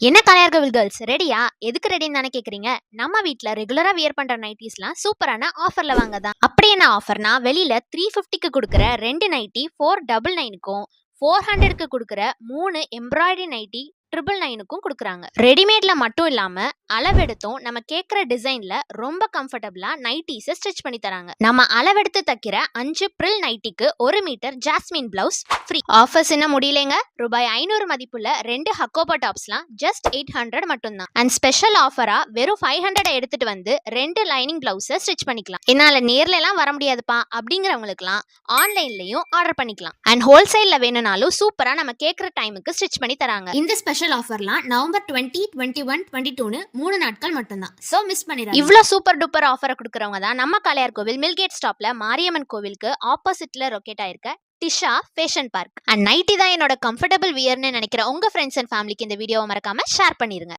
என்ன கலையார்கள் கேர்ள்ஸ் ரெடியா? எதுக்கு ரெடின்னு தானே கேக்குறீங்க? நம்ம வீட்ல ரெகுலரா வியர் பண்ற நைட்டிஸ்லாம் சூப்பரான ஆஃபர்ல வாங்கதான். அப்படி என்ன ஆஃபர்னா, வெளியில 350க்கு கொடுக்குற 2 நைட்டி 499க்கும் 400க்கு கொடுக்குற 3 எம்ப்ராய்டரி நைட்டி 999க்கும் கொடுக்குறாங்க. ரெடிமேட்ல மட்டும் இல்லாம அளவெடுத்தும் நம்ம கேட்குற டிசைன்ல ரொம்ப கம்ஃபர்டபுளா நைட்டிஸை ஸ்டிச் பண்ணி தராங்க. நம்ம அளவெடுத்து தைக்கிற 5 ப்ரில் நைட்டிக்கு 1 metre jasmine blouse free. Offers என்ன முடியலைங்க. ரூபாய் 500 மதிப்புள்ள 2 ஹக்கோபா டாப்ஸ்லாம் ஜஸ்ட் 800 மட்டும்தான். அண்ட் ஸ்பெஷல் ஆஃபரா வெறும் 500 எடுத்துட்டு வந்து 2 லைனிங் பிளவுஸை ஸ்டிச் பண்ணிக்கலாம். என்னால நேர்ல எல்லாம் வர முடியாதுப்பா அப்படிங்கிறவங்களுக்குலாம் ஆன்லைன்லயும் ஆர்டர் பண்ணிக்கலாம். அண்ட் ஹோல்சேல்ல வேணும்னாலும் சூப்பரா நம்ம கேட்குற டைமுக்கு ஸ்டிச் பண்ணி தராங்க. இந்த ஸ்பெஷல் ஆஃபர்லாம் நவம்பர் 20, 21, 22 3 நாட்கள் மட்டும்தான். சோ மிஸ் பண்ணிடாதீங்க. இவ்ளோ சூப்பர் டூப்பர் ஆஃபரை கொடுக்கறவங்க தான் நம்ம காளையார் கோவில் மில்கேட் ஸ்டாப்ல மாரியம்மன் கோவிலுக்கு ஆப்போசிட்ல லொகேட் ஆயிருக்க Disha fashion park. And nighty தான் என்னோட கம்ஃபர்டபுள் வியர்னு நினைக்கிற உங்க ஃப்ரெண்ட்ஸ் அண்ட் ஃபேமிலிக்கு இந்த வீடியோவை மறக்காம ஷேர் பண்ணிருங்க.